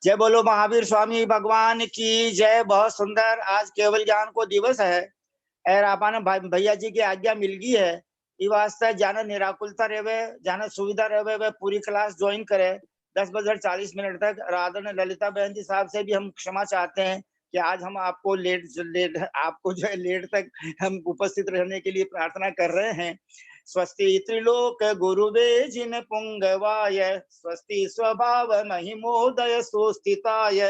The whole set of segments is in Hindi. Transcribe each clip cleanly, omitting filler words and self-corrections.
जय बोलो महावीर स्वामी भगवान की जय। बहुत सुंदर आज केवल ज्ञान को दिवस है और आपने भैया जी की आज्ञा मिल गई है। ये वास्ते जाना निराकुलता रहे, जाना सुविधा रहे, वे पूरी क्लास ज्वाइन करे 10 बजे 40 मिनट तक। आदरणीय ललिता बहन जी साहब से भी हम क्षमा चाहते हैं कि आज हम आपको लेट आपको जो है लेट तक हम उपस्थित रहने के लिए प्रार्थना कर रहे हैं। स्वस्ति त्रिलोक गुरुवे जिन पुंगवाय, स्वस्ति स्वभाव महिमोदय सुस्थिताय,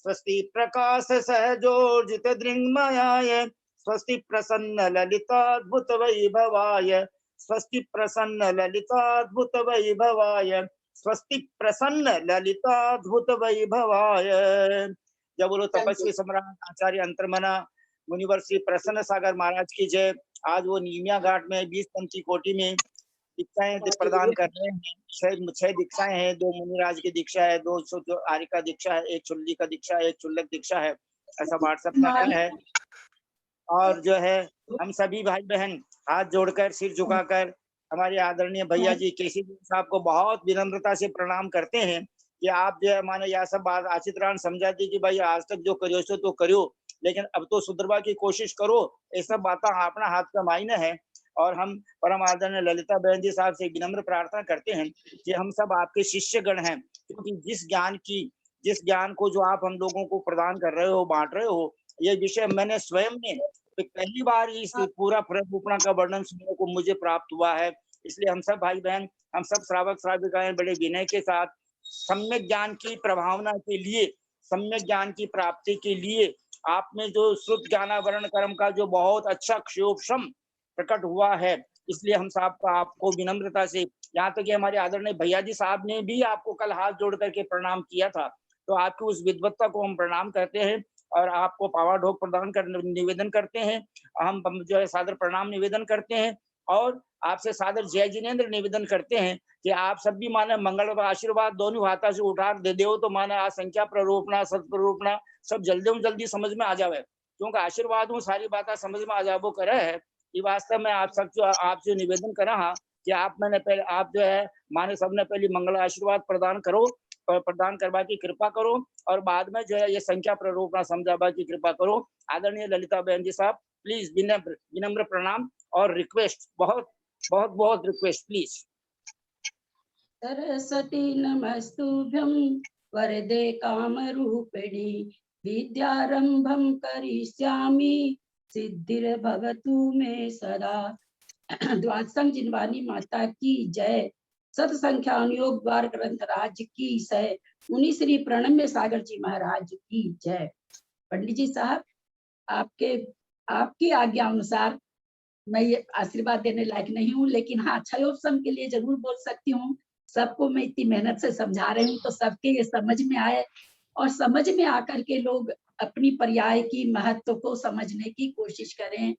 स्वस्ति प्रकाश सहजोर्जित दृङ्मयाय, स्वस्ति प्रसन्न ललिताद्भुत वैभवाय, स्वस्ति प्रसन्न ललिताद्भुत वैभवाय, स्वस्ति प्रसन्न ललिताद्भुत वैभवाय। जब बोलो तपस्वी सम्राट आचार्य अंतर्मना मुनिवर श्री प्रसन्न सागर महाराज की जय। आज वो नीमिया घाट में 20 पंथी कोटि में दीक्षाएं प्रदान कर रहे हैं। 6 दीक्षाएं हैं, 2 मुनिराज की दीक्षा है, 2 आर्य का दीक्षा है, 1 चुल्ली का दीक्षा है, 1 चुल्लक दीक्षा है। ऐसा व्हाट्सएप में आया है। और जो है हम सभी भाई बहन हाथ जोड़कर सिर झुकाकर हमारे आदरणीय भैया जी केसी जी साहब को बहुत विनम्रता से प्रणाम करते हैं कि आप जो है माने यह सब बात आचित रान समझा दी कि भाई आज तक जो करियो सो तो करियो, लेकिन अब तो सुधरवा की कोशिश करो। ये सब बातें अपना हाथ का मायने है। और हम परम आदरणीय ललिता बहन जी साहब से विनम्र प्रार्थना करते हैं कि हम सब आपके शिष्य गण हैं, क्योंकि जिस ज्ञान को जो आप हम लोगों को प्रदान कर रहे हो, बांट रहे हो, ये विषय मैंने स्वयं में पहली बार इस पूरा प्ररूपणा का वर्णन सुनने को मुझे प्राप्त हुआ है। इसलिए हम सब भाई बहन, हम सब श्रावक श्राविकाएं बड़े विनय के साथ सम्यक ज्ञान की प्रभावना के लिए, सम्यक ज्ञान की प्राप्ति के लिए आप में जो श्रुत ज्ञानावरण कर्म का जो बहुत अच्छा क्षोभम प्रकट हुआ है, इसलिए हम साहब का आपको विनम्रता से, यहाँ तक कि हमारे आदरणीय भैया जी साहब ने भी आपको कल हाथ जोड़ करके प्रणाम किया था, तो आपकी उस विद्वत्ता को हम प्रणाम करते हैं और आपको पावा ढोक प्रदान कर निवेदन करते हैं। हम जो है सादर प्रणाम निवेदन करते हैं और आपसे सादर जय जिनेन्द्र निवेदन करते हैं कि आप सब भी माने मंगल और आशीर्वाद दोनों हाथा से उठा दे दो, तो माने आज संख्या प्ररूपणा सत प्ररूपणा सब जल्दी समझ में आ जावे, क्योंकि आशीर्वाद हूँ सारी बातें समझ में आ जाबो करे है। ये वास्तव में आप सब जो आपसे निवेदन करा हाँ कि आप मैंने पहले आप जो है माने सबने पहले मंगल आशीर्वाद प्रदान करो, प्रदान करवा की कृपा करो और बाद में जो है ये संख्या प्ररूपणा समझावा की कृपा करो। आदरणीय ललिता बहन जी साहब प्लीज विनम्र प्रणाम और रिक्वेस्ट, बहुत बहुत बहुत रिक्वेस्ट प्लीज। सरस्वती नमस्तुभ्यं वरदे कामरूपिणी, विद्यारंभं करिष्यामि सिद्धिर्भवतु मे सदा। द्वादशं जिनवानी माता की जय। सत संख्या अनुयोग द्वार ग्रंथ राज की जय। मुनि श्री प्रणम्य सागर जी महाराज की जय। पंडित जी साहब, आपकी आज्ञा अनुसार मैं ये आशीर्वाद देने लायक नहीं हूँ, लेकिन हाँ क्षयोपशम के लिए जरूर बोल सकती हूँ। सबको मैं इतनी मेहनत से समझा रही हूँ तो सबके ये समझ में आए और समझ में आकर के लोग अपनी पर्याय की महत्व को समझने की कोशिश करें।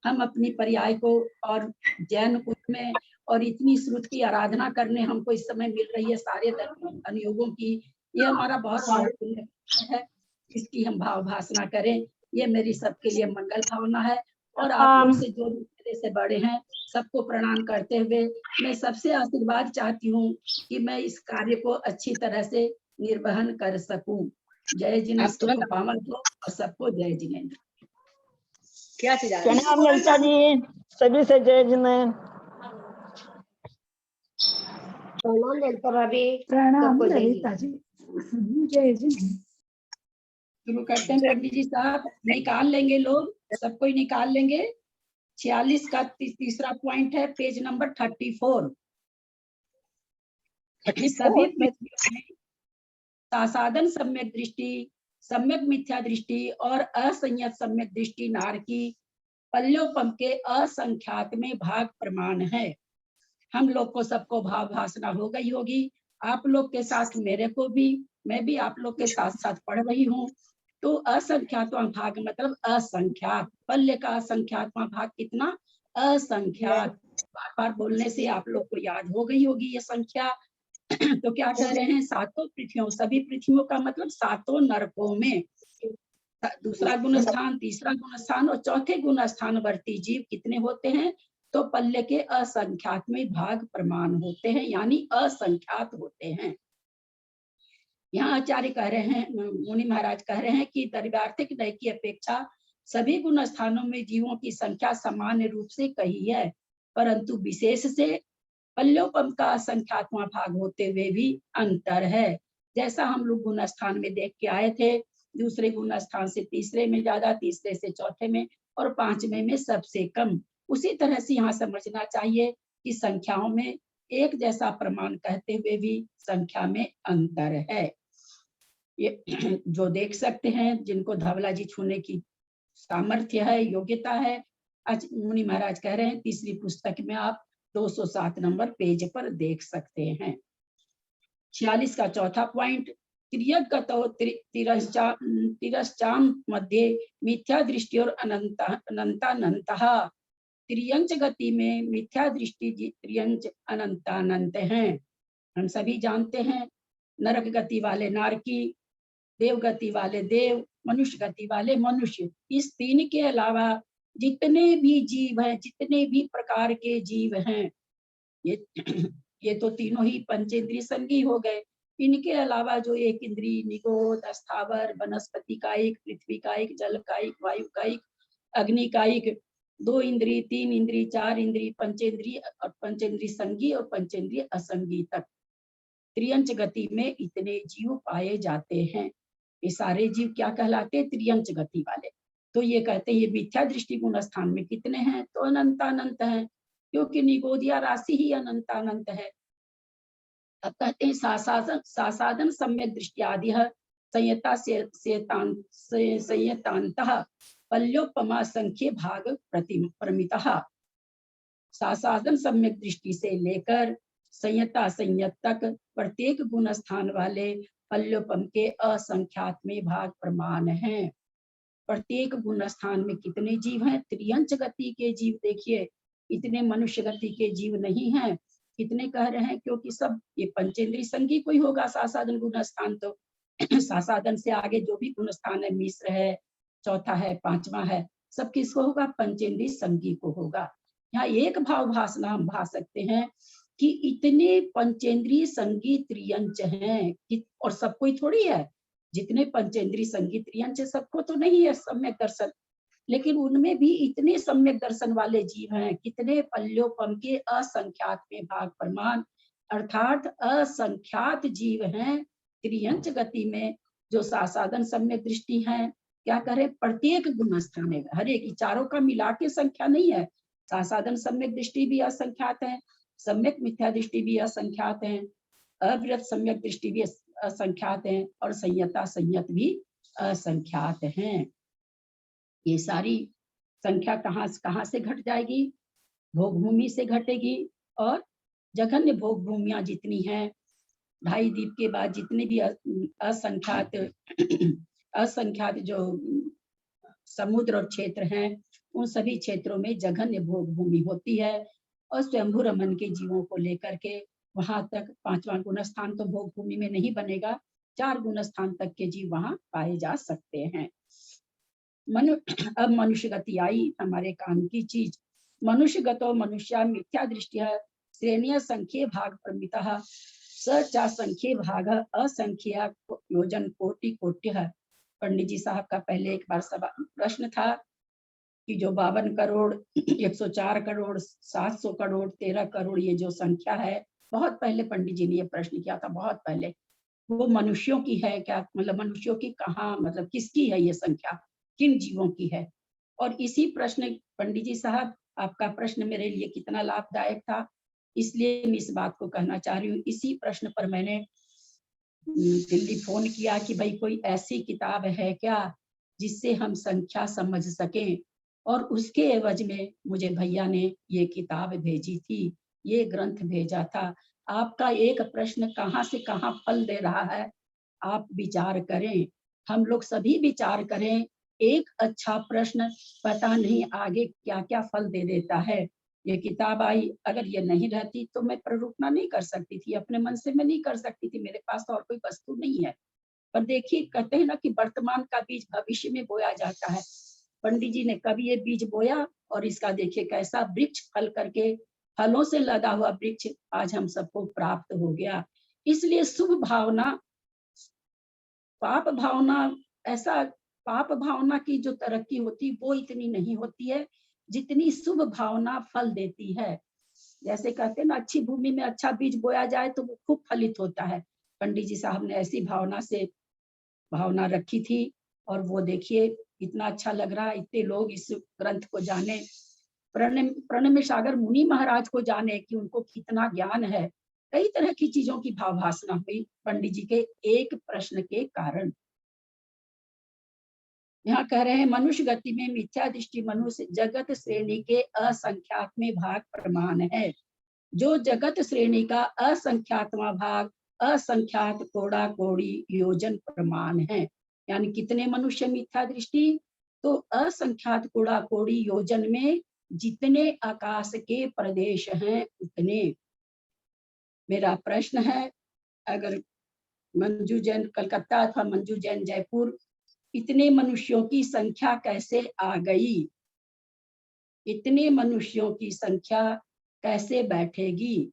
हम अपनी पर्याय को और जैन कुल में और इतनी श्रुत की आराधना करने हमको इस समय मिल रही है सारे अनुयोगों की, ये हमारा बहुत बड़ा पुण्य है। इसकी हम भाव भाषणा करें, ये मेरी सबके लिए मंगल भावना है। और आप लोग से जो मेरे से बड़े हैं सबको प्रणाम करते हुए मैं सबसे आशीर्वाद चाहती हूँ कि मैं इस कार्य को अच्छी तरह से निर्वहन कर सकूं। जय जिनेन्द्र को पावन हो और सबको जय जिनेन्द्र। क्या प्रणाम ललिता जी, सभी से जय जिनेन्द्र। प्रणाम ललिता भाभी, प्रणाम ललिता जी, जय जिनेन्द्र। शुरू करते हैं पंडित जी साहब, निकाल लेंगे लोग, सब कोई निकाल लेंगे। 46 का तीसरा पॉइंट है, पेज नंबर 34। सभी साधन सम्यक दृष्टि, सम्यक मिथ्या दृष्टि और असंयत सम्यक दृष्टि नार की पल्योपम के असंख्यात में भाग प्रमाण है। हम लोग को सबको भाव भाषणा हो गई होगी, आप लोग के साथ मेरे को भी, मैं भी आप लोग के साथ साथ पढ़ रही हूँ। तो असंख्यातवां भाग मतलब असंख्यात, पल्य का असंख्यातवां भाग कितना? असंख्यात। बार बार बोलने से आप लोग को याद हो गई होगी ये संख्या। तो क्या कह रहे हैं? सातों पृथ्वियों, सभी पृथ्वियों का मतलब सातों नरकों में दूसरा गुण स्थान, तीसरा गुण स्थान और चौथे गुण स्थान वर्ती जीव कितने होते हैं? तो पल्य के असंख्यात में भाग प्रमाण होते हैं, यानी असंख्यात होते हैं। यहाँ आचार्य कह रहे हैं, मुनि महाराज कह रहे हैं कि द्रव्यार्थिक नय की अपेक्षा सभी गुण स्थानों में जीवों की संख्या सामान्य रूप से कही है, परंतु विशेष से पल्योपम का संख्यात्मक भाग होते हुए भी अंतर है। जैसा हम लोग गुण स्थान में देख के आए थे, दूसरे गुण स्थान से तीसरे में ज्यादा, तीसरे से चौथे में और पांचवें में सबसे कम, उसी तरह से यहाँ समझना चाहिए कि संख्याओं में एक जैसा प्रमाण कहते हुए भी संख्या में अंतर है। ये जो देख सकते हैं, जिनको धवला जी छूने की सामर्थ्य है, योग्यता है, आज मुनि महाराज कह रहे हैं तीसरी पुस्तक में आप 207 नंबर पेज पर देख सकते हैं। 46 का चौथा पॉइंट, तिर्यगतो तिरश्चाम मध्य मिथ्या दृष्टि और अनंतानंतः। त्रियंच गति में मिथ्या दृष्टि त्रियंच अनंतानंत हैं। हम सभी जानते हैं, नरक गति वाले नारकी, देव गति वाले देव, मनुष्य गति वाले मनुष्य, इस तीन के अलावा जितने भी जीव हैं, जितने भी प्रकार के जीव हैं, ये तो तीनों ही पंचेंद्रिय संगी हो गए। इनके अलावा जो एक इंद्रिय, निगोद, स्थावर, वनस्पति का एक, पृथ्वी का एक, जल का एक, वायु का एक, अग्नि का एक, 2 इंद्रिय, 3 इंद्रिय, 4 इंद्रिय, पंचेंद्रिय और पंचेंद्रिय संगी और पंचेंद्रिय असंगी तक त्रियंच गति में इतने जीव पाए जाते हैं। ये सारे जीव क्या कहलाते हैं? त्रियंच गति वाले। तो ये कहते हैं ये मिथ्या दृष्टि गुण स्थान में कितने हैं? तो अनंतानंत हैं, क्योंकि निगोदिया राशि ही अनंतानंत है। अब कहते हैं सासाधन सम्यक दृष्टि आदि संयता संयतांतः पल्योपमा संख्य भाग प्रमितः। सासाधन सम्यक दृष्टि से लेकर संयता संयत तक प्रत्येक गुण स्थान वाले पल्योपम के असंख्यात में भाग प्रमाण हैं। प्रत्येक गुण स्थान में कितने जीव हैं? त्रियंच गति के जीव देखिए, इतने मनुष्य गति के जीव नहीं हैं। कितने कह रहे हैं? क्योंकि सब ये पंचेंद्रिय संगी कोई होगा सासाधन गुण स्थान, तो सासाधन से आगे जो भी गुण स्थान है, मिश्र है, चौथा है, पांचवा है, सब किसको होगा? पंचेंद्रिय संगी को होगा। यहाँ एक भाव भाषण हम भा सकते हैं कि इतने पंचेंद्रिय संगी त्रियंच हैं, और सब कोई थोड़ी है। जितने पंचेंद्रिय संगी त्रियंच सबको तो नहीं है सम्यक दर्शन, लेकिन उनमें भी इतने सम्यक दर्शन वाले जीव हैं। कितने? पल्योपम के असंख्यात में भाग प्रमाण, अर्थात असंख्यात जीव हैं त्रियंच गति में जो सासाधन सम्यक दृष्टि है। क्या करे? प्रत्येक गुण स्थान में, हर एक चारों का मिला के संख्या नहीं है। सासाधन सम्यक दृष्टि भी असंख्यात है, सम्यक मिथ्या दृष्टि भी असंख्यात है, अविरत सम्यक दृष्टि भी असंख्यात है, और संयता संयत भी असंख्यात हैं। ये सारी संख्या कहाँ से घट जाएगी? भोग भूमि से घटेगी। और जघन्य भोग भूमियां जितनी हैं, 2.5 द्वीप के बाद जितने भी असंख्यात जो समुद्र और क्षेत्र हैं, उन सभी क्षेत्रों में जघन्य भोग भूमि होती है। और स्वयंभू रमन के जीवों को लेकर के वहां तक 5वां गुण स्थान तो भोग भूमि में नहीं बनेगा, 4 गुण स्थान तक के जीव वहां पाए जा सकते हैं। अब मनुष्य गति आई, हमारे काम की चीज। मनुष्य गतो मनुष्य मिथ्या दृष्टि श्रेणीय संख्य भाग प्रमितः स चा संख्य भाग असंख्य योजन कोटि कोट्य। पंडित जी साहब का पहले एक बार प्रश्न था कि जो 52 करोड़ 104 करोड़ 700 करोड़ 13 करोड़ ये जो संख्या है, बहुत पहले पंडित जी ने ये प्रश्न किया था, बहुत पहले। वो मनुष्यों की है क्या? मतलब मनुष्यों की कहाँ, मतलब किसकी है ये संख्या, किन जीवों की है? और इसी प्रश्न, पंडित जी साहब आपका प्रश्न मेरे लिए कितना लाभदायक था, इसलिए मैं इस बात को कहना चाह रही हूँ। इसी प्रश्न पर मैंने दिल्ली फोन किया कि भाई कोई ऐसी किताब है क्या जिससे हम संख्या समझ सकें, और उसके एवज में मुझे भैया ने ये किताब भेजी थी, ये ग्रंथ भेजा था। आपका एक प्रश्न कहाँ से कहाँ फल दे रहा है, आप विचार करें, हम लोग सभी विचार करें। एक अच्छा प्रश्न पता नहीं आगे क्या क्या फल दे देता है। ये किताब आई, अगर ये नहीं रहती तो मैं प्ररूपणा नहीं कर सकती थी, अपने मन से मैं नहीं कर सकती थी, मेरे पास तो और कोई वस्तु नहीं है। पर देखिए, कहते हैं ना कि वर्तमान का बीज भविष्य में बोया जाता है। पंडित जी ने कभी ये बीज बोया और इसका देखिए कैसा वृक्ष फल करके, फलों से लदा हुआ वृक्ष आज हम सबको प्राप्त हो गया। इसलिए शुभ भावना पाप भावना, ऐसा पाप भावना की जो तरक्की होती वो इतनी नहीं होती है जितनी शुभ भावना फल देती है। जैसे कहते हैं ना, अच्छी भूमि में अच्छा बीज बोया जाए तो वो खूब फलित होता है। पंडित जी साहब ने ऐसी भावना रखी थी, और वो देखिए इतना अच्छा लग रहा है। इतने लोग इस ग्रंथ को जाने, प्रणम्य सागर मुनि महाराज को जाने कि उनको कितना ज्ञान है। कई तरह की चीजों की भावभासना हुई पंडित जी के एक प्रश्न के कारण। यहाँ कह रहे हैं, मनुष्य गति में मिथ्या दृष्टि मनुष्य जगत श्रेणी के असंख्यात में भाग प्रमाण है। जो जगत श्रेणी का असंख्यातवां भाग असंख्यात कोड़ा कोड़ी योजन प्रमाण है। यानी कितने मनुष्य मिथ्या दृष्टि, तो असंख्यात कोड़ा कोड़ी योजन में जितने आकाश के प्रदेश हैं उतने। मेरा प्रश्न है, अगर मंजू जैन कलकत्ता अथवा मंजू जैन जयपुर, इतने मनुष्यों की संख्या कैसे आ गई? इतने मनुष्यों की संख्या कैसे बैठेगी?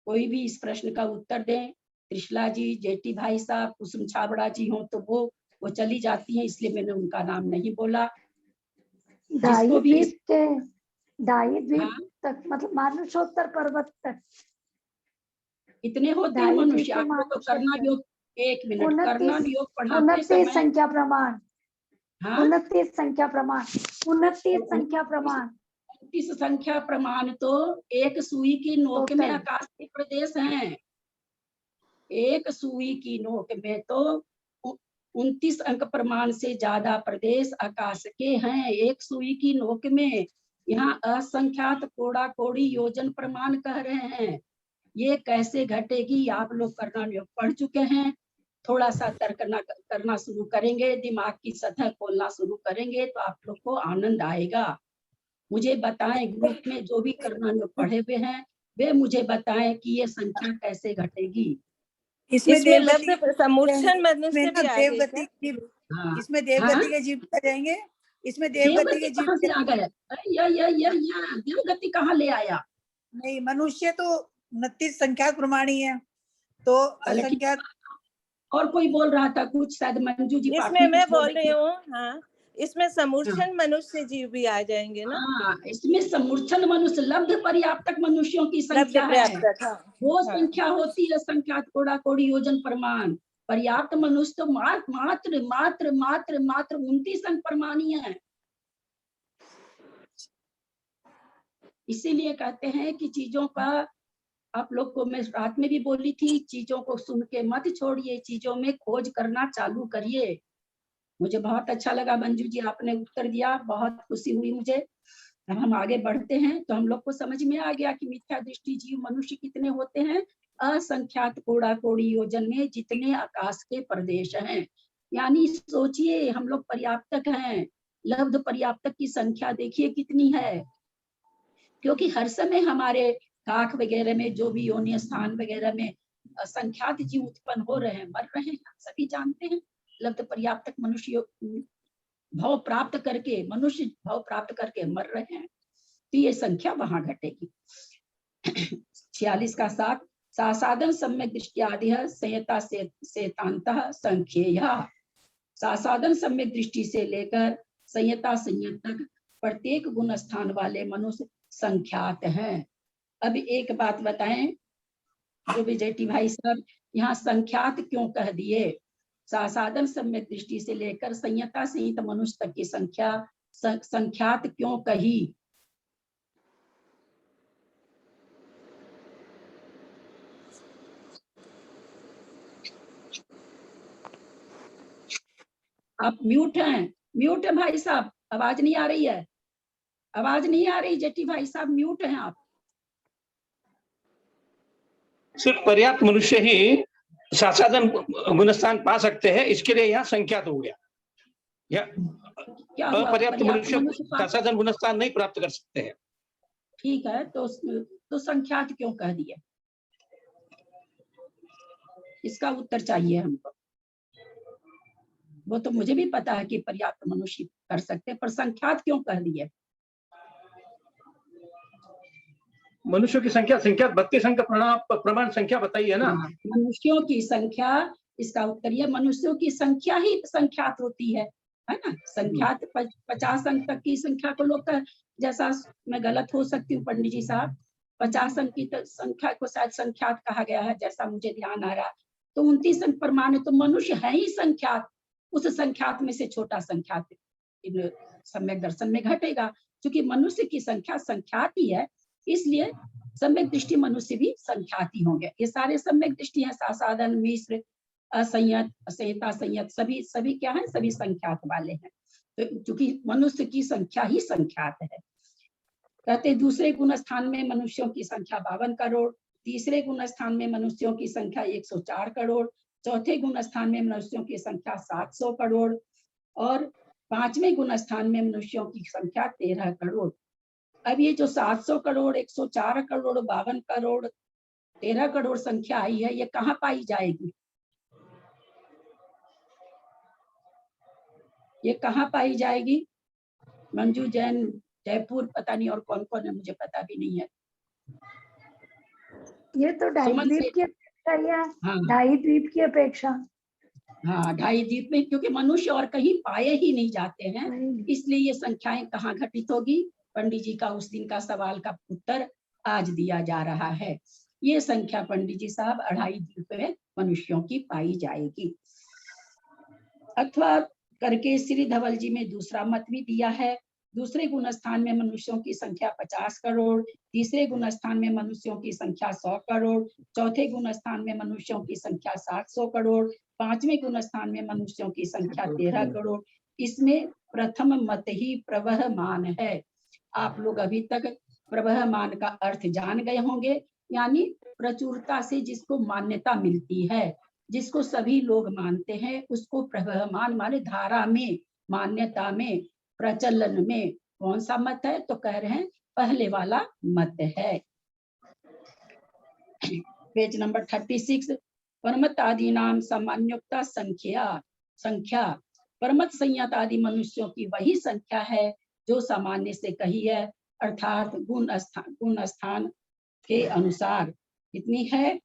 कोई भी इस प्रश्न का उत्तर दें। त्रिशला जी, जेटी भाई साहब, कुसुम छाबड़ा जी हो तो वो चली जाती हैं, इसलिए मैंने उनका नाम नहीं बोला। जिसको भी ढाई द्वीप हाँ, तक, मतलब मानुषोत्तर पर्वत तक इतने होते हैं ढाई मनुष्य। द्वीप आपको तो मानुष्य करना थे। योग, एक मिनट, करना 29 योग पढ़ाते समय, संख्या प्रमाण, हाँ 29 संख्या प्रमाण, 29 तो संख्या प्रमाण 29 संख्या प्रमाण तो एक सुई की नोक में टोटल। आकाश के प्रदेश हैं। एक सुई की नोक में तो 29 अंक प्रमाण से ज्यादा प्रदेश आकाश के हैं, एक सुई की नोक में। यहाँ असंख्यात कोड़ा कोड़ी योजन प्रमाण कह रहे हैं। ये कैसे घटेगी? आप लोग करना योग पढ़ चुके हैं, थोड़ा सा तर्क करना शुरू करेंगे, दिमाग की सतह खोलना शुरू करेंगे तो आप लोग को आनंद आएगा। मुझे बताएं, ग्रुप में जो भी करना योग पढ़े हुए हैं वे मुझे बताएं कि ये संख्या कैसे घटेगी। इसमें देवगति लफ्ज समुच्चन मनुष्य इसमें ना भी आ गए क्या? देवगति की, हाँ इसमें हाँ, देवगति के जीव आ जाएंगे। इसमें देवगति के देवगति जीव कहाँ से आ गए? देवगति कहाँ ले आया? नहीं, मनुष्य तो 29 संख्यात प्रमाणी है, तो असंख्यात। और कोई बोल रहा था कुछ, शायद मंजू जी इसमें पाटनी मैं कुछ बोल बोल रही थी। हूँ, हाँ, इसमें समुच्चन मनुष्य जीव भी आ जाएंगे ना। हाँ, इसमें समूर्छन मनुष्य, लब्ध पर्याप्तक मनुष्यों की लब्ध संख्या है। पर्याप्त, हाँ, वो हाँ। संख्या होती है संख्यात कोड़ा कोड़ी योजन प्रमाण। पर्याप्त मनुष्य तो मात्र मात्र मात्र मात्र 29 अंक प्रमाणी है। इसीलिए कहते हैं कि चीजों का, आप लोग को मैं रात में भी बोली थी, चीजों को सुन के मत छोड़िए, चीजों में खोज करना चालू करिए। मुझे बहुत अच्छा लगा मंजू जी, आपने उत्तर दिया, बहुत खुशी हुई मुझे। अब हम आगे बढ़ते हैं तो हम लोग को समझ में आ गया कि मिथ्या दृष्टि जीव मनुष्य कितने होते हैं। असंख्यात कोड़ा कोड़ी योजन में जितने आकाश के प्रदेश हैं। यानी सोचिए, हम लोग पर्याप्तक हैं, लब्ध पर्याप्तक की संख्या देखिए कितनी है। क्योंकि हर समय हमारे काख वगैरह में, जो भी योनि स्थान वगैरह में असंख्यात जीव उत्पन्न हो रहे हैं, मर रहे हैं, सभी जानते हैं। लब्ध पर्याप्तक मनुष्य भाव प्राप्त करके, मनुष्य भाव प्राप्त करके मर रहे हैं, तो ये संख्या वहां घटेगी। 46 का 7, सासाधन सम्यक दृष्टि आदि संयता से संख्येय। सासाधन सम्यक दृष्टि से लेकर संयता संयत तक प्रत्येक गुण स्थान वाले मनुष्य संख्यात हैं। अब एक बात बताएं, जो विजयटी भाई साहब यहाँ संख्यात क्यों कह दिए? सासाधन सम्यक दृष्टि से लेकर संयता संहित मनुष्य तक की संख्या संख्यात क्यों कही? आप म्यूट है भाई साहब, आवाज नहीं आ रही है, आवाज नहीं आ रही जेठी भाई साहब, म्यूट हैं आप। सिर्फ पर्याप्त मनुष्य ही सासाधन गुणस्थान पा सकते हैं, इसके लिए यहाँ संख्यात हो गया। या क्या हुआ? अपर्याप्त मनुष्य मनुष्य सासाधन गुणस्थान नहीं प्राप्त कर सकते हैं। ठीक है, तो संख्यात क्यों कह दिए? इसका उत्तर चाहिए हमको। वो तो मुझे भी पता है कि पर्याप्त मनुष्य कर सकते हैं, पर संख्यात क्यों कह दिए? मनुष्यों की संख्या 32 अंक प्रमाण संख्या बताई है ना। मनुष्यों की संख्या इसका उत्तर ये मनुष्यों की संख्या ही संख्यात होती है ना। संख्यात 50 अंक तक की संख्या को लोग जैसा, मैं गलत हो सकती हूँ पंडित जी साहब, 50 अंक की संख्या को शायद संख्यात कहा गया है, जैसा मुझे ध्यान आ रहा। तो 29 अंक पर माने तो मनुष्य है ही संख्यात, उस संख्यात में से छोटा संख्यात इन सम्यक दर्शन में घटेगा। क्योंकि मनुष्य की संख्या संख्यात ही है, इसलिए सम्यक दृष्टि मनुष्य भी संख्यात ही होंगे। ये सारे सम्यक दृष्टि है, सासादन, मिश्र, असंयत, असंहिता, संयत, सभी क्या है, सभी संख्यात वाले हैं। तो क्योंकि मनुष्य की संख्या ही संख्यात है। कहते दूसरे गुण स्थान में मनुष्यों की संख्या 52 करोड़, तीसरे गुण स्थान में मनुष्यों की संख्या 104 करोड़, चौथे गुण स्थान में मनुष्यों की संख्या 700 करोड़ और पांचवें गुण स्थान में मनुष्यों की संख्या 13 करोड़। अब ये जो 700 करोड़, 104 करोड़, 52 करोड़, 13 करोड़ संख्या आई है, ये कहाँ पाई जाएगी? ये कहाँ पाई जाएगी? मंजू जैन, जयपुर, पता नहीं और कौन कौन है, मुझे पता भी नहीं है। ये तो ढाई द्वीप की अपेक्षा है। हाँ, ढाई द्वीप की अपेक्षा। हाँ, ढाई द्वीप में, क्योंकि मनुष्य और कहीं पाए ही नहीं जाते हैं, इसलिए ये संख्याएं कहाँ घटित होगी? पंडित जी का उस दिन का सवाल का उत्तर आज दिया जा रहा है। ये संख्या पंडित जी साहब 2.5 द्वीप में मनुष्यों की पाई जाएगी। अथवा करके श्री धवल जी में दूसरा मत भी दिया है। दूसरे गुण स्थान में मनुष्यों की संख्या 50 करोड़, तीसरे गुण स्थान में मनुष्यों की संख्या 100 करोड़, चौथे गुण स्थान में मनुष्यों की संख्या 700 करोड़, पांचवें गुण स्थान में मनुष्यों की संख्या 13 करोड़। इसमें प्रथम मत ही प्रवहमान है। आप लोग अभी तक प्रवहमान का अर्थ जान गए होंगे, यानी प्रचुरता से जिसको मान्यता मिलती है, जिसको सभी लोग मानते हैं, उसको प्रवहमान माने धारा में, मान्यता में, प्रचलन में। कौन सा मत है? तो कह रहे हैं पहले वाला मत है। पेज नंबर 36, परमत आदि नाम सामान्योक्ता संख्या परमत संयत आदि मनुष्यों की वही संख्या है जो सामान्य से कही है, अर्थात गुण स्थान के अनुसार कितनी है?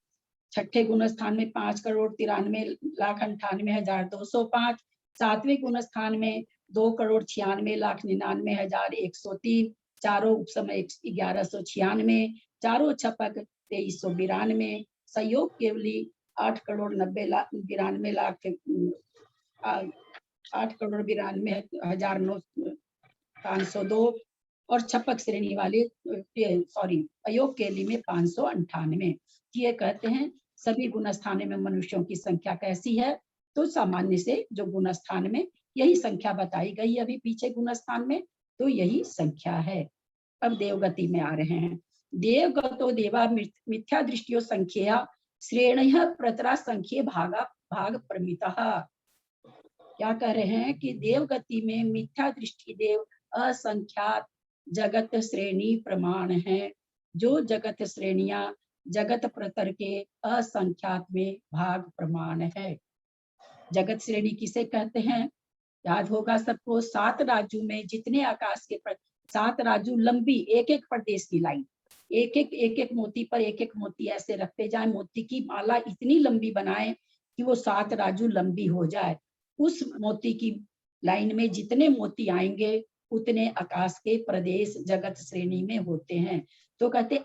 छठे गुण स्थान में 5,93,98,205, सातवें गुण स्थान में 2,96,99,103, चारों उपसमय 1196, चारों छपक 2392, संयोग केवली 8,92,502 और छपक श्रेणी वाले अयोग केली में 598। ये कहते हैं सभी गुण स्थान में मनुष्यों की संख्या कैसी है? तो सामान्य से जो गुण स्थान में यही संख्या बताई गई अभी पीछे गुण स्थान में, तो यही संख्या है। अब देवगति में आ रहे हैं। देवगतो देवा मिथ्या दृष्टियो संख्या श्रेणय प्रतरा संख्या भाग प्रमितः। क्या कह रहे हैं कि देवगति में मिथ्या दृष्टि देव असंख्यात जगत श्रेणी प्रमाण है। जो जगत श्रेणियां जगत प्रतर के असंख्यात में भाग प्रमाण है। जगत श्रेणी किसे कहते हैं? याद होगा सबको, 7 राज्यों में जितने आकाश के 7 राज्यों लंबी, एक एक प्रदेश की लाइन, एक एक मोती पर एक एक मोती ऐसे रखते जाए, मोती की माला इतनी लंबी बनाए कि वो 7 राज्यों लंबी हो जाए। उस मोती की लाइन में जितने मोती आएंगे उतने आकाश के प्रदेश जगत श्रेणी में होते हैं। तो कहते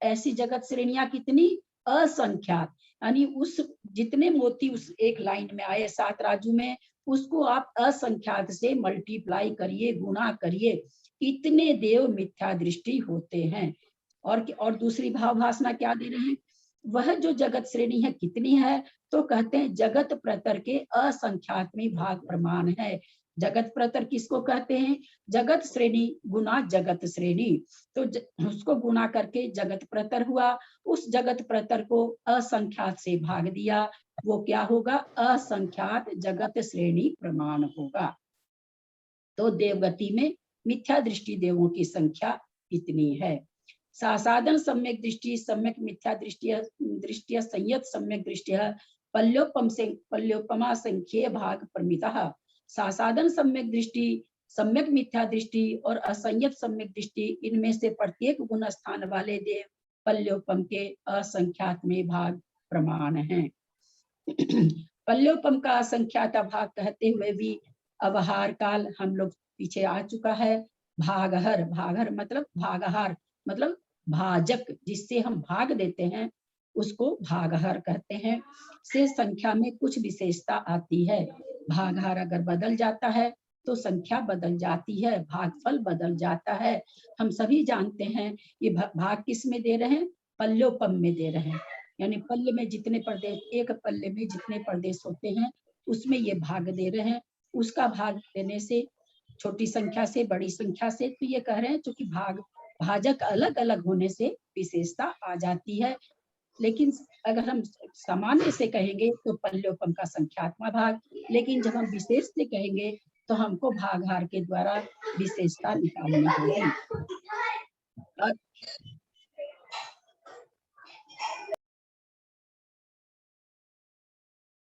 ऐसी जगत श्रेणियां कितनी? असंख्यात। यानी उस जितने मोती उस एक लाइन में आए 7 राज्यों में, उसको आप असंख्यात से मल्टीप्लाई करिए, गुणा करिए, इतने देव मिथ्या दृष्टि होते हैं। और दूसरी भाव भाषणा क्या दे रहे हैं? वह जो जगत श्रेणी है कितनी है? तो कहते हैं जगत प्रतर के असंख्यात में भाग प्रमाण है। जगत प्रतर किसको कहते हैं? जगत श्रेणी गुना जगत श्रेणी, तो उसको गुना करके जगत प्रतर हुआ। उस जगत प्रतर को असंख्यात से भाग दिया, वो क्या होगा? असंख्यात जगत श्रेणी प्रमाण होगा। तो देवगति में मिथ्या दृष्टि देवों की संख्या इतनी है। सासाधन सम्यक दृष्टि, सम्यक मिथ्या दृष्टि संयत सम्यक दृष्टि पल्योपमा संख्ये भाग प्रमितः। सासाधन सम्यक दृष्टि, सम्यक मिथ्या दृष्टि और असंयत सम्यक दृष्टि, इनमें से प्रत्येक गुण स्थान वाले देव पल्योपम के असंख्यात में भाग प्रमाण हैं। पल्योपम का असंख्यात भाग कहते हुए भी अवहार काल हम लोग पीछे आ चुका है। भागहर, भागहर मतलब भागहार मतलब भाजक, जिससे हम भाग देते हैं उसको भागहर कहते हैं। से संख्या में कुछ विशेषता आती है। भागहार अगर बदल जाता है तो संख्या बदल जाती है, भागफल बदल जाता है। हम सभी जानते हैं ये भाग किस में दे रहे हैं, पल्योपम में दे रहे हैं। यानी पल्ले में जितने प्रदेश, एक पल्ले में जितने प्रदेश होते हैं उसमें ये भाग दे रहे हैं। उसका भाग देने से छोटी संख्या से बड़ी संख्या से, तो ये कह रहे हैं क्योंकि भाजक अलग अलग होने से विशेषता आ जाती है। लेकिन अगर हम सामान्य से कहेंगे तो पल्योपम का संख्यात्मक भाग, लेकिन जब हम विशेष से कहेंगे तो हमको भागहार के द्वारा विशेषता निकालनी होगी।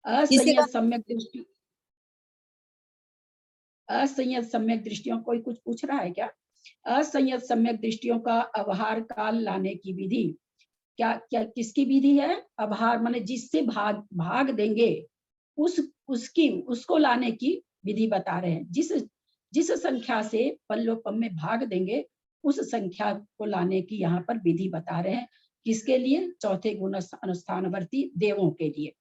असंयत सम्यक दृष्टि, असंयत सम्यक दृष्टियों, कोई कुछ पूछ रहा है क्या? असंयत सम्यक दृष्टियों का अवहार काल लाने की विधि क्या क्या किसकी विधि है? अवहार माने जिससे भाग देंगे उसको लाने की विधि बता रहे हैं। जिस संख्या से पल्योपम में भाग देंगे उस संख्या को लाने की यहाँ पर विधि बता रहे हैं। किसके लिए? चौथे गुण अनुष्ठानवर्ती देवों के लिए।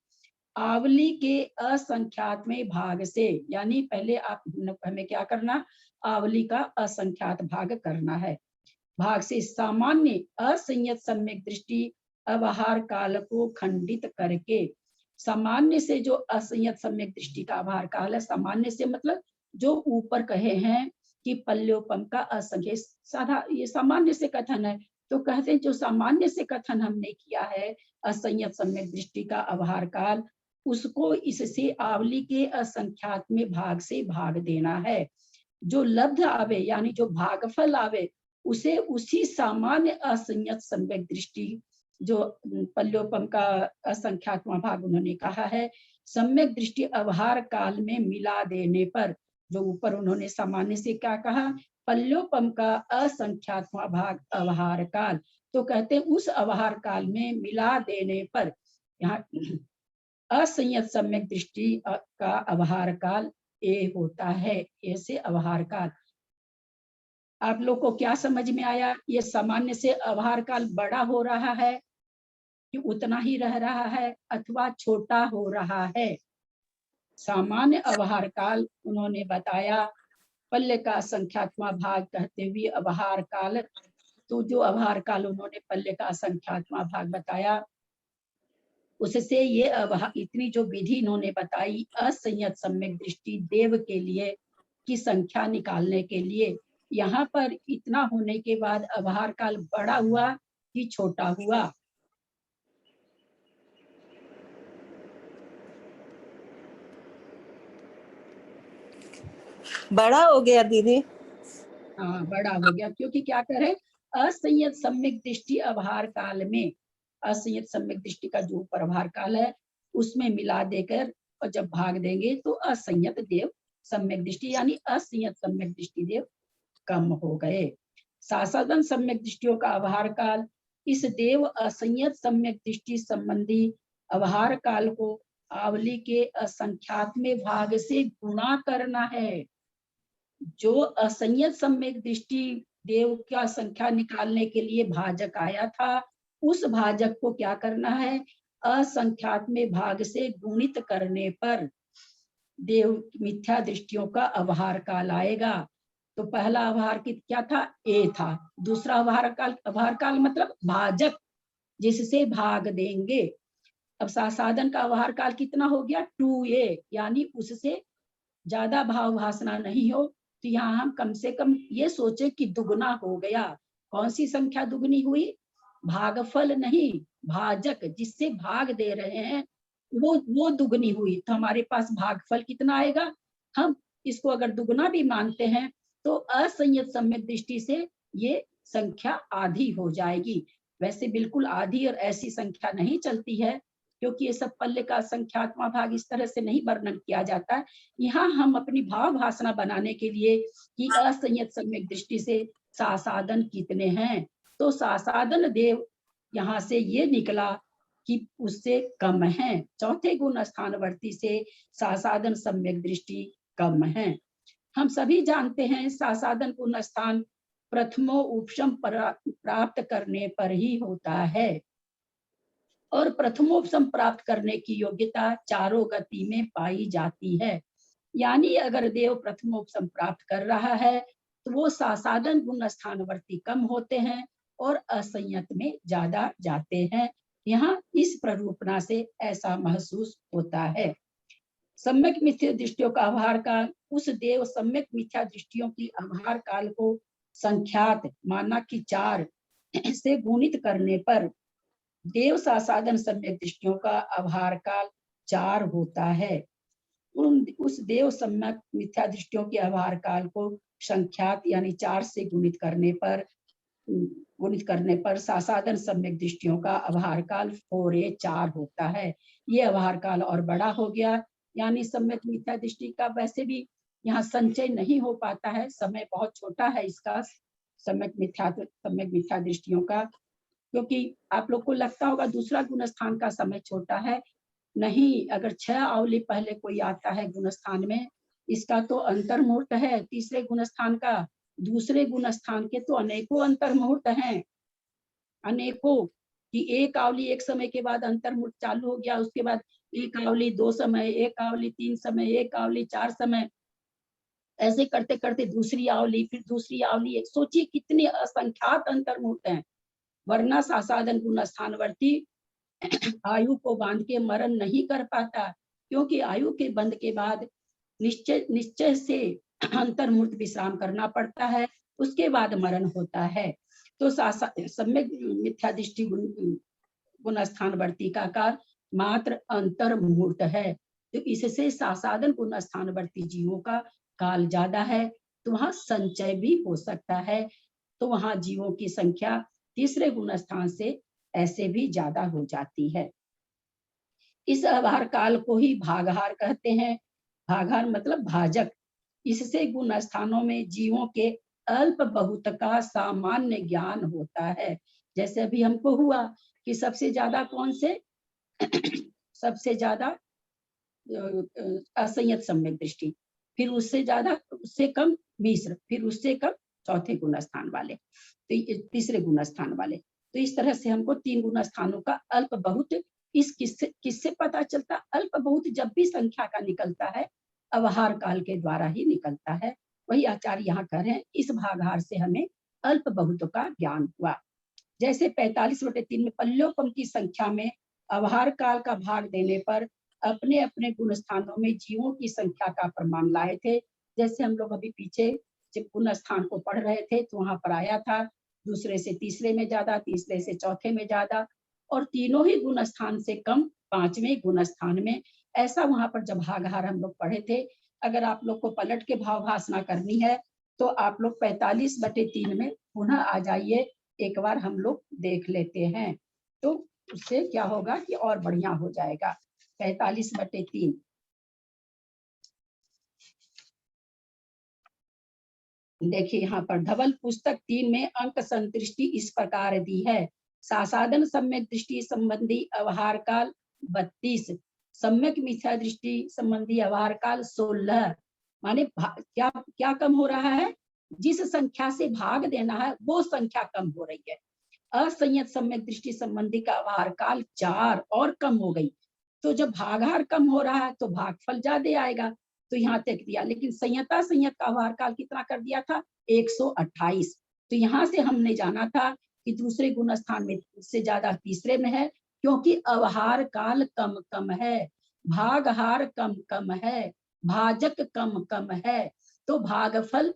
आवली के असंख्यात में भाग से, यानी पहले आप हमें क्या करना, आवली का असंख्यात भाग करना है। भाग से सामान्य असंयत सम्यक दृष्टि अवहार काल को खंडित करके, सामान्य से जो असंयत सम्यक दृष्टि का अवहार काल है, सामान्य से मतलब जो ऊपर कहे हैं कि पल्योपम का असंख्य, साधा ये सामान्य से कथन है, तो कहते हैं जो सामान्य से कथन हमने किया है असंयत सम्यक दृष्टि का अवहार काल, उसको इससे आवली के असंख्यात में भाग से भाग देना है। जो लब्ध आवे यानी जो भागफल आवे उसे उसी सामान्य असंयत सम्यक दृष्टि, जो पल्योपम का असंख्यात्मक भाग उन्होंने कहा है, सम्यक दृष्टि अवहार काल में मिला देने पर, जो ऊपर उन्होंने सामान्य से क्या कहा, पल्योपम का असंख्यात्मक भाग अवहार काल, तो कहते हैं उस अवहार काल में मिला देने पर यहाँ असंयत सम्यक दृष्टि का अवहार काल ए होता है। ऐसे अवहार काल आप लोग को क्या समझ में आया? ये सामान्य से अवहार काल बड़ा हो रहा है कि उतना ही रह रहा है अथवा छोटा हो रहा है? सामान्य अवहार काल उन्होंने बताया, पल्ले का संख्यात्मक भाग कहते हुए अवहार काल, तो जो अवहार काल उन्होंने पल्ले का संख्यात्मक भाग बताया उससे ये इतनी जो विधि इन्होंने बताई असंयत सम्यक दृष्टि देव के लिए की संख्या निकालने के लिए, यहाँ पर इतना होने के बाद अवहार काल बड़ा हुआ कि छोटा हुआ? बड़ा हो गया दीदी। हाँ बड़ा हो गया, क्योंकि क्या करें, असंयत सम्यक दृष्टि अवहार काल में, असंयत सम्यक दृष्टि का जो ऊपर अवहार काल है उसमें मिला देकर और जब भाग देंगे तो असंयत देव सम्यक दृष्टि यानी असंयत सम्यक दृष्टि देव कम हो गए। सासादन सम्यक दृष्टियों का अवहार काल, इस देव असंयत सम्यक दृष्टि संबंधी अवहार काल को आवली के असंख्यात में भाग से गुणा करना है। जो असंयत सम्यक दृष्टि देव का संख्या निकालने के लिए भाजक आया था, उस भाजक को क्या करना है, असंख्यात में भाग से गुणित करने पर देव मिथ्या दृष्टियों का अवहार काल आएगा। तो पहला अवहार क्या था, ए था। दूसरा अवहार काल मतलब भाजक जिससे भाग देंगे। अब सासाधन का अवहार काल कितना हो गया, 2a, यानी उससे ज्यादा भाव भासना नहीं हो, तो यहाँ हम कम से कम ये सोचे कि दुगुना हो गया। कौन सी संख्या दुगनी हुई? भागफल नहीं, भाजक जिससे भाग दे रहे हैं वो दुगनी हुई। तो हमारे पास भागफल कितना आएगा? हम इसको अगर दुगुना भी मानते हैं तो असंयत सम्यक दृष्टि से ये संख्या आधी हो जाएगी। वैसे बिल्कुल आधी और ऐसी संख्या नहीं चलती है, क्योंकि ये सब पल्ले का संख्यात्मक भाग इस तरह से नहीं वर्णन किया जाता है। यहाँ हम अपनी भाव भाषणा बनाने के लिए कि असंयत सम्यक दृष्टि से सासादन कितने हैं, तो सासादन देव यहाँ से ये निकला कि उससे कम है। चौथे गुण स्थानवर्ती से सासाधन सम्यक दृष्टि कम है। हम सभी जानते हैं सासाधन गुण स्थान प्रथमो उपशम प्राप्त करने पर ही होता है और प्रथमोपशम प्राप्त करने की योग्यता चारों गति में पाई जाती है। यानी अगर देव प्रथमोपशम प्राप्त कर रहा है तो वो सासाधन गुण स्थानवर्ती कम होते हैं और असंयत में ज्यादा जाते हैं। यहाँ इस प्ररूपणा से ऐसा महसूस होता है। सम्यक मिथ्या दृष्टियों का आभार काल, उस देव सम्यक मिथ्या दृष्टियों की आभार काल को संख्यात माना कि 4 से गुणित करने पर देव सासाधन सम्यक दृष्टियों का आभार काल 4 होता है। उस देव सम्यक मिथ्या दृष्टियों के आभार काल को संख्यात यानी 4 से गुणित करने पर सासाधन सम्यक दृष्टियों का आभार काल 4A4 होता है। ये आभार काल और बड़ा हो गया, यानी सम्यक मिथ्या दृष्टि का वैसे भी यहाँ संचय नहीं हो पाता है, समय बहुत छोटा है इसका सम्यक मिथ्या दृष्टियों का, क्योंकि आप लोग को लगता होगा दूसरा गुण स्थान का समय छोटा है। नहीं, अगर 6 अवली पहले कोई आता है गुण स्थान में, इसका तो अंतर मुहूर्त है तीसरे गुण स्थान का। दूसरे गुण स्थान के तो अनेकों अंतर मुहूर्त हैं, अनेकों, कि एक आवली एक समय के बाद अंतर मुहूर्त चालू हो गया, उसके बाद एक आवली 2 समय, एक आवली 3 समय, एक आवली 4 समय, ऐसे करते करते दूसरी आवली, फिर दूसरी आवली। सोचिए कितने असंख्यात अंतर मुहूर्त हैं। वरना सासाधन गुण स्थानवर्ती आयु को बांध के मरण नहीं कर पाता, क्योंकि आयु के बंध के बाद निश्चय से अंतर मुहूर्त विश्राम करना पड़ता है, उसके बाद मरण होता है। तो सम्यक मिथ्या दृष्टि गुण स्थानवर्ती का काल मात्र अंतर मुहूर्त है, तो इससे सासाधन गुण स्थानवर्ती जीवों का काल ज्यादा है, तो वहां संचय भी हो सकता है, तो वहां जीवों की संख्या तीसरे गुण स्थान से ऐसे भी ज्यादा हो जाती है। इस आभार काल को ही भागहार कहते हैं। भागहार मतलब भाजक। इससे गुण स्थानों में जीवों के अल्प बहुत का सामान्य ज्ञान होता है। जैसे अभी हमको हुआ कि सबसे ज्यादा कौन से सबसे ज्यादा असंयत सम्यक दृष्टि, फिर उससे ज्यादा, उससे कम मिश्र, फिर उससे कम चौथे गुण स्थान वाले, तो तीसरे गुण स्थान वाले। तो इस तरह से हमको 3 गुण स्थानों का अल्प बहुत, इस किससे पता चलता? अल्प बहुत जब भी संख्या का निकलता है अवहार काल के द्वारा ही निकलता है। वही आचार्य यहाँ कह रहे हैं, इस भागहार से हमें अल्प बहुत का ज्ञान हुआ। जैसे 45/3 में पल्योपम की संख्या में अवहार काल का भाग देने पर अपने अपने गुण स्थानों में जीवों की संख्या का प्रमाण लाए थे। जैसे हम लोग अभी पीछे जब गुण स्थान को पढ़ रहे थे तो वहां पर आया था, दूसरे से तीसरे में ज्यादा, तीसरे से चौथे में ज्यादा, और तीनों ही गुण स्थान से कम 5वें गुण स्थान में। ऐसा वहां पर जब भागहार हम लोग पढ़े थे। अगर आप लोग को पलट के भाव भाषणा करनी है तो आप लोग 45/3 में पुनः आ जाइए, एक बार हम लोग देख लेते हैं, तो उससे क्या होगा कि और बढ़िया हो जाएगा। 45/3 देखिए, यहाँ पर धवल पुस्तक 3 में अंक संतृष्टि इस प्रकार दी है। सासाधन सम्यक दृष्टि संबंधी अवहार काल 32, सम्यक मिथ्या दृष्टि संबंधी अवहार काल 16। माने क्या क्या कम हो रहा है? जिस संख्या से भाग देना है वो संख्या कम हो रही है। असंयत सम्यक दृष्टि संबंधी का अवहार काल 4 और कम हो गई। तो जब भागहार कम हो रहा है तो भागफल ज्यादा आएगा, तो यहाँ तक दिया। लेकिन संयत का आभार काल कितना कर दिया था? 128। तो यहाँ से हमने जाना था कि दूसरे गुण स्थान में से ज्यादा तीसरे में है, क्योंकि अवहार काल कम कम है, भागहार कम कम है, भाजक कम कम है, तो भागफल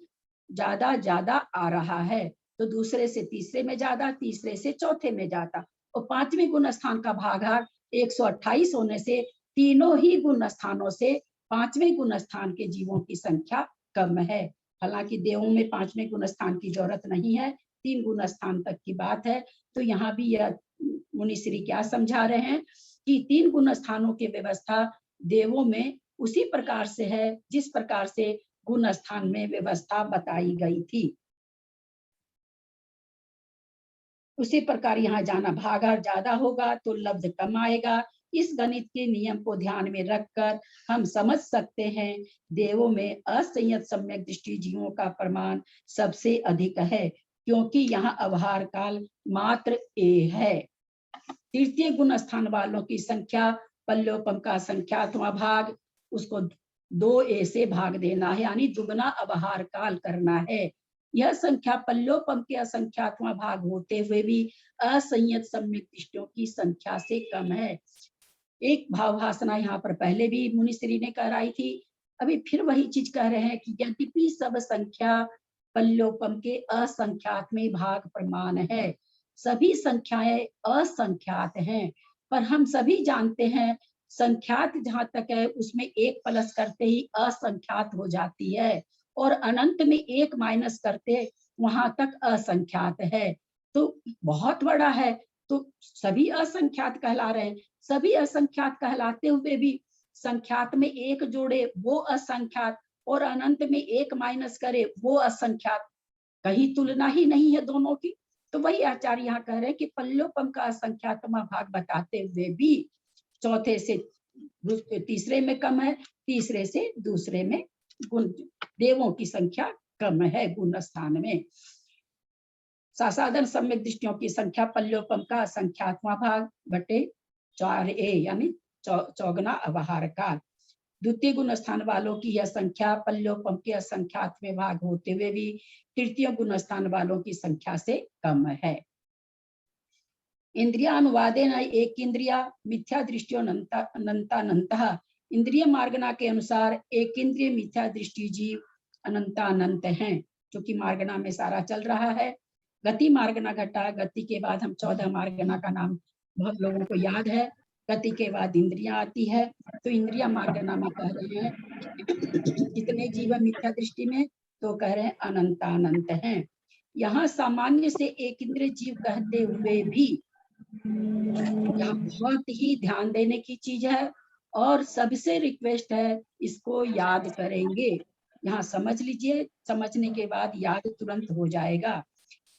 ज्यादा ज्यादा आ रहा है। तो दूसरे से तीसरे में ज्यादा, तीसरे से चौथे में ज्यादा, और 5वें गुण स्थान का भागहार 128 होने से तीनों ही गुण स्थानों से 5वें गुण स्थान के जीवों की संख्या कम है। हालांकि देवों में 5वें गुण स्थान की जरूरत नहीं है, 3 गुण स्थान तक की बात है। तो यहाँ भी यह मुनिश्री क्या समझा रहे हैं कि 3 गुण स्थानों की व्यवस्था देवों में उसी प्रकार से है जिस प्रकार से गुण स्थान में व्यवस्था बताई गई थी। उसी प्रकार यहाँ जाना, भागा ज्यादा होगा तो लब्ध कम आएगा। इस गणित के नियम को ध्यान में रखकर हम समझ सकते हैं देवों में असंयत सम्यक दृष्टि जीवों का प्रमाण सबसे अधिक है, क्योंकि यहाँ अवहार काल मात्र ए है। तृतीय गुण स्थान वालों की संख्या पल्योपम का संख्यात्मक भाग, उसको 2a से भाग देना है, यानी दुगना अवहार काल करना है। यह संख्या पल्योपम के असंख्यात्मक भाग होते हुए भी असंयत सम्यक दृष्टियों की संख्या से कम है। एक भावभाषणा यहाँ पर पहले भी मुनिश्री ने कराई थी, अभी फिर वही चीज कह रहे हैं कि यद्यपि सब संख्या पल्योपम के असंख्यात में भाग प्रमाण है, सभी संख्याएं असंख्यात हैं, पर हम सभी जानते हैं संख्यात जहां तक है उसमें एक प्लस करते ही असंख्यात हो जाती है, और अनंत में एक माइनस करते वहां तक असंख्यात है। तो बहुत बड़ा है, तो सभी असंख्यात कहला रहे हैं। सभी असंख्यात कहलाते हुए भी संख्यात में एक जोड़े वो असंख्यात, और अनंत में एक माइनस करे वो असंख्यात, कहीं तुलना ही नहीं है दोनों की। तो वही आचार्य यहाँ कह रहे हैं कि पल्योपम का असंख्यात्मक भाग बताते हुए भी चौथे से तीसरे में कम है, तीसरे से दूसरे में गुण देवों की संख्या कम है गुण स्थान में। सासाधन सम्यक दृष्टियों की संख्या पल्योपम का असंख्यात्मक भाग बटे 4a, यानी चौगुना अवहार काल। द्वितीय गुण स्थान वालों की यह संख्या पल्योपम के असंख्यात में भाग होते हुए भी तृतीय गुण स्थान वालों की संख्या से कम है। इंद्रियानुवादेन एक इंद्रिया मिथ्या दृष्टियों अनंतानंतः। इंद्रिय मार्गना के अनुसार एक इंद्रिय मिथ्या दृष्टि जीव अनंतानंत हैं, जो कि मार्गना में सारा चल रहा है। गति मार्गना घटा, गति के बाद हम 14 मार्गना का नाम बहुत लोगों को याद है। गति के बाद इंद्रियां आती है, तो इंद्रिया मार्गना में कह रहे हैं कितने जीव मिथ्या दृष्टि में, तो कह रहे हैं अनंतानंत हैं। यहाँ सामान्य से एक इंद्रिय जीव कहते हुए भी यहाँ बहुत ही ध्यान देने की चीज है, और सबसे रिक्वेस्ट है इसको याद करेंगे। यहाँ समझ लीजिए, समझने के बाद याद तुरंत हो जाएगा।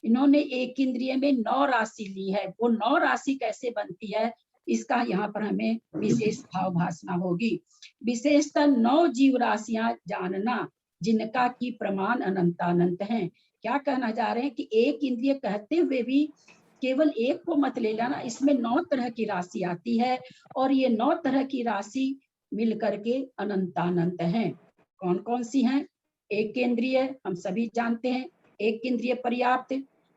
इन्होंने एक इंद्रिय में 9 राशि ली है, वो 9 राशि कैसे बनती है इसका यहाँ पर हमें विशेष भाव भाषणा होगी। विशेषतः 9 जीव राशियां जानना जिनका की प्रमाण अनंतानंत हैं। क्या कहना जा रहे हैं कि एक इंद्रिय कहते हुए भी केवल एक को मत ले लेना, इसमें 9 तरह की राशि आती है, और ये 9 तरह की राशि मिल करके अनंतानंत हैं। कौन कौन सी हैं? एक इंद्रिय हम सभी जानते हैं, एक इंद्रिय पर्याप्त,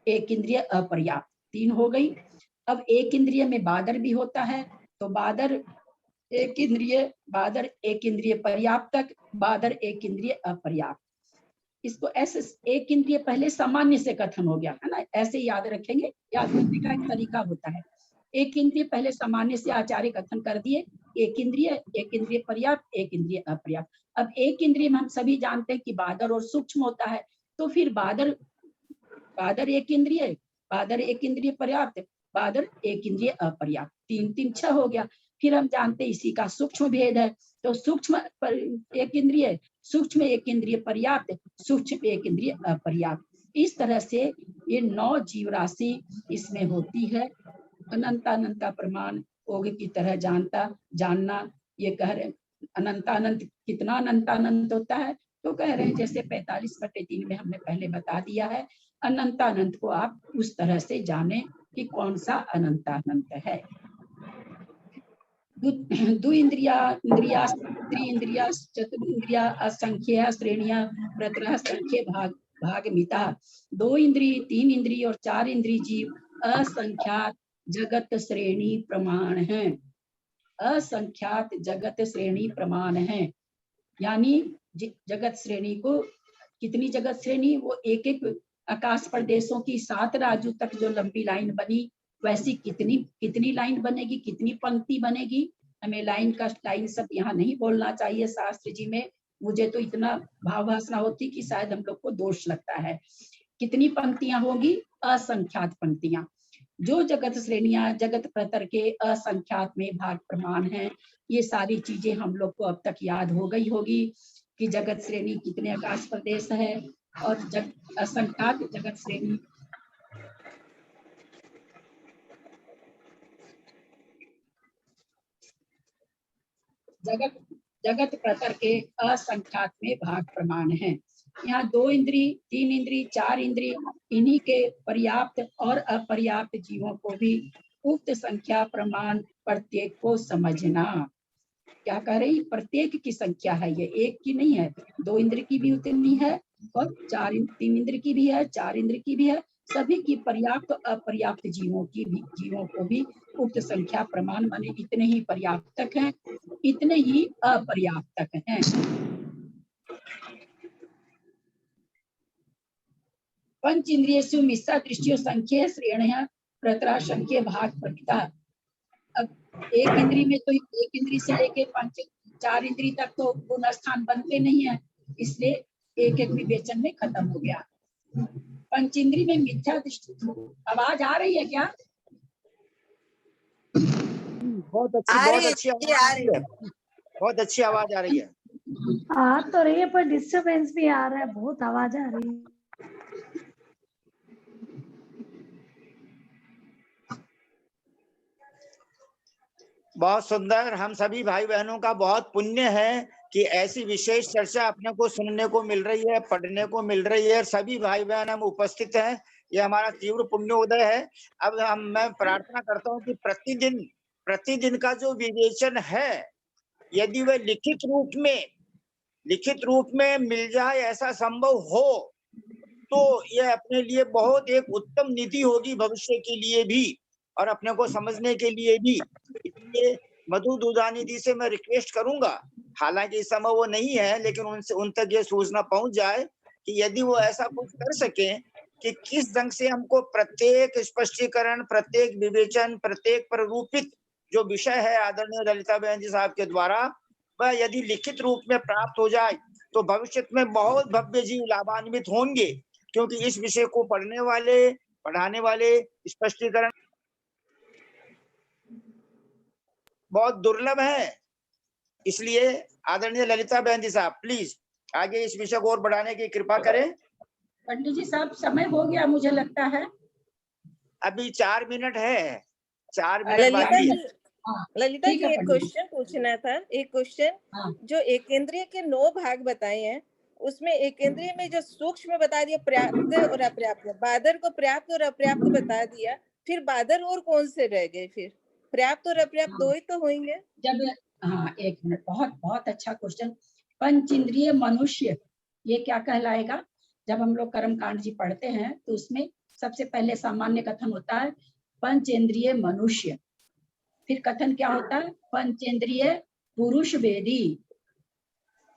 एक इंद्रिय अपर्याप्त, 3 हो गई। अब एक इंद्रिय में बादर भी होता है, तो बादर एक इंद्रिय पर्याप्तक, बादर एक इंद्रिय अपर्याप्त। इसको ऐसे एक इंद्रिय पहले सामान्य से कथन हो गया है ना, ऐसे याद रखेंगे, याद रखने का एक तरीका होता है। एक इंद्रिय पहले सामान्य से आचार्य कथन कर दिए, एक इंद्रिय पर्याप्त, एक इंद्रिय अपर्याप्त। अब एक इंद्रिय में हम सभी जानते हैं कि बादर और सूक्ष्म होता है, तो फिर बादर एक इंद्रिय पर्याप्त, बादर एक इंद्रिय अपर्याप्त, 3 3 6 हो गया। फिर हम जानते हैं इसी का सूक्ष्म भेद है, तो सूक्ष्म एक इंद्रिय, सूक्ष्म एक इंद्रिय पर्याप्त, सूक्ष्म एक इंद्रिय अपर्याप्त। इस तरह से ये 9 जीव राशि इसमें होती है। अनंतानंता प्रमाण ओघ की तरह जानना, ये कह रहे अनंतानंत, कितना अनंतानंत होता है, तो कह रहे हैं जैसे 45/3 में हमने पहले बता दिया है। अनंतानंत को आप उस तरह से जाने कि कौन सा अनंतानंत है। द्विइंद्रिया, इंद्रिया, त्रिइंद्रिया, चतुरिंद्रिया, असंख्य श्रेणियां, प्रत्रह संख्य भागमिता। 2 इंद्रिय, 3 इंद्रिय और 4 इंद्रिय जीव असंख्यात जगत श्रेणी प्रमाण है। असंख्यात जगत श्रेणी प्रमाण है, यानी जगत श्रेणी को, कितनी जगत श्रेणी, वो एक एक आकाश प्रदेशों की 7 राज्यों तक जो लंबी लाइन बनी, वैसी कितनी लाइन बनेगी, कितनी पंक्ति बनेगी। हमें लाइन सब यहाँ नहीं बोलना चाहिए शास्त्र जी में, मुझे तो इतना भाव भाषणा होती कि शायद हम लोग को दोष लगता है। कितनी पंक्तियां होगी? असंख्यात पंक्तियां। जो जगत श्रेणियां जगत प्रतर के असंख्यात में भाग प्रमाण है, ये सारी चीजें हम लोग को अब तक याद हो गई होगी कि जगत श्रेणी कितने आकाश प्रदेश है, और असंख्यात जगत श्रेणी जगत जगत प्रतर के असंख्यात में भाग प्रमाण है। यहाँ 2 इंद्री, 3 इंद्री, 4 इंद्री, इन्हीं के पर्याप्त और अपर्याप्त जीवों को भी उक्त संख्या प्रमाण प्रत्येक को समझना। क्या कह रही, प्रत्येक की संख्या है, ये एक की नहीं है, 2 इंद्र की भी उतनी है और 3 इंद्र की भी है, 4 इंद्र की भी है, सभी की पर्याप्त अपर्याप्त जीवों को भी उक्त संख्या प्रमाण माने इतने ही पर्याप्तक हैं, इतने ही अपर्याप्तक हैं। पंच इंद्रियेषु मिथ्या दृष्टियो संख्ये श्रेणयः प्रतरा संख्ये भाग प्रकृता। अब एक इंद्री में तो एक इंद्री से लेके 4 इंद्री तक तो गुण स्थान बनते नहीं है, इसलिए एक एक विवेचन में खत्म हो गया। पंच इंद्री में मिथ्या दृष्टि। आवाज आ रही है क्या? बहुत अच्छी आवाज आ रही है, बहुत अच्छी आवाज आ रही है। आ तो रही है पर डिस्टरबेंस भी आ रहा है, बहुत आवाज आ रही है। बहुत सुंदर। हम सभी भाई बहनों का बहुत पुण्य है कि ऐसी विशेष चर्चा अपने को सुनने को मिल रही है, पढ़ने को मिल रही है। सभी भाई बहन हम उपस्थित हैं, ये हमारा तीव्र पुण्य उदय है। अब मैं प्रार्थना करता हूँ कि प्रतिदिन का जो विवेचन है, यदि वह लिखित रूप में मिल जाए, ऐसा संभव हो तो यह अपने लिए बहुत एक उत्तम निधि होगी भविष्य के लिए भी और अपने को समझने के लिए भी। इसलिए मधु दुधानी जी से मैं रिक्वेस्ट करूंगा, हालांकि इस समय वो नहीं है, लेकिन उन तक ये सूचना पहुंच जाए कि यदि वो ऐसा कुछ कर सके कि किस ढंग से हमको प्रत्येक स्पष्टीकरण, प्रत्येक विवेचन, प्रत्येक प्ररूपित जो विषय है आदरणीय ललिता बहन जी साहब के द्वारा, वह यदि लिखित रूप में प्राप्त हो जाए तो भविष्य में बहुत भव्य जीव लाभान्वित होंगे, क्योंकि इस विषय को पढ़ने वाले, पढ़ाने वाले, स्पष्टीकरण बहुत दुर्लभ है। इसलिए आदरणीय ललिता बहन जी साहब प्लीज आगे इस विषय को और बढ़ाने की कृपा करें। पंडित जी साहब, समय हो गया मुझे लगता है। अभी 4 मिनट है, 4 मिनट ललिता बाकी जी, है। ललिता ठीक जी है एक पंडित जी। क्वेश्चन पूछना था। एक क्वेश्चन, हाँ। जो एकेंद्रिय के 9 भाग बताए हैं, उसमें एकेंद्रिय में जो सूक्ष्म बता दिया पर्याप्त और अपर्याप्त, बादर को पर्याप्त और अपर्याप्त बता दिया, फिर बादर और कौन से रह गए? फिर पर्याप्त और अपर्याप्त 2 ही तो होंगे। जब हाँ, एक मिनट, बहुत बहुत अच्छा क्वेश्चन। पंच इंद्रिय मनुष्य ये क्या कहलाएगा? जब हम लोग कर्म कांड जी पढ़ते हैं तो उसमें सबसे पहले सामान्य कथन होता है पंचेंद्रिय मनुष्य। फिर कथन क्या होता है? पंचेंद्रिय पुरुष वेदी,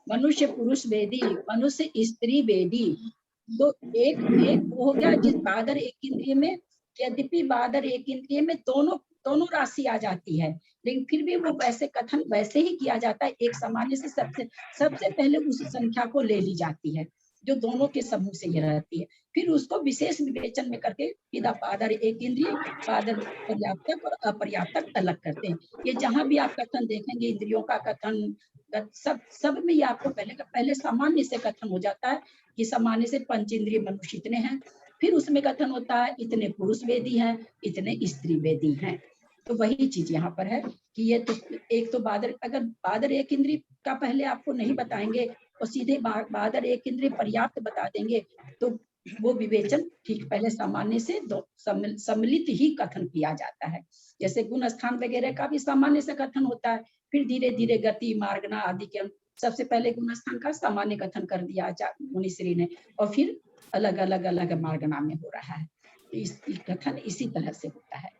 मनुष्य पुरुष वेदी, मनुष्य स्त्री वेदी। तो एक हो गया जिस बादर एक इंद्रिय में, यद्यपि बादर एक इंद्रिय में दोनों राशि आ जाती है, लेकिन फिर भी वो वैसे कथन वैसे ही किया जाता है। एक सामान्य से सबसे पहले उस संख्या को ले ली जाती है जो दोनों के समूह से ये रहती है, फिर उसको विशेष विवेचन में करके सीधा बादर एक इंद्रिय, बादर पर्याप्तक और अपर्याप्तक अलग करते हैं। ये जहां भी आप कथन देखेंगे इंद्रियों का कथन, सब में ये आपको पहले सामान्य से कथन हो जाता है कि सामान्य से पंचेंद्रिय मनुष्य इतने हैं, फिर उसमें कथन होता है इतने पुरुष वेदी हैं, इतने स्त्री वेदी हैं। तो वही चीज यहाँ पर है कि ये तो एक तो बादर, अगर बादर एक इंद्रिय का पहले आपको नहीं बताएंगे और सीधे बादर एक इंद्रिय पर्याप्त बता देंगे तो वो विवेचन ठीक पहले सामान्य से सम्मिलित ही कथन किया जाता है। जैसे गुण स्थान वगैरह का भी सामान्य से कथन होता है, फिर धीरे धीरे गति, मार्गना आदि के सबसे पहले गुण स्थान का सामान्य कथन कर दिया मुनिश्री ने, और फिर अलग अलग मार्गना में हो रहा है। तो इस कथन इसी तरह से होता है।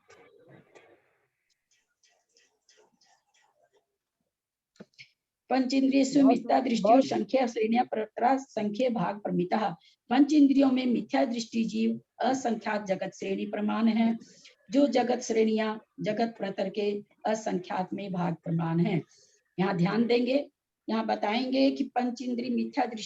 पंचेंद्रियेषु मिथ्या दृष्टियो संख्या श्रेणिया प्रतरा संख्ये भाग प्रमितः। पंच इंद्रियों में मिथ्या दृष्टि जीव असंख्यात जगत श्रेणी प्रमाण है। जो जगत श्रेणियां जगत प्रतर के असंख्यात में भाग प्रमाण है। यहाँ ध्यान देंगे, यहाँ बताएंगे कि पंच इंद्रिय मिथ्या दृष्टि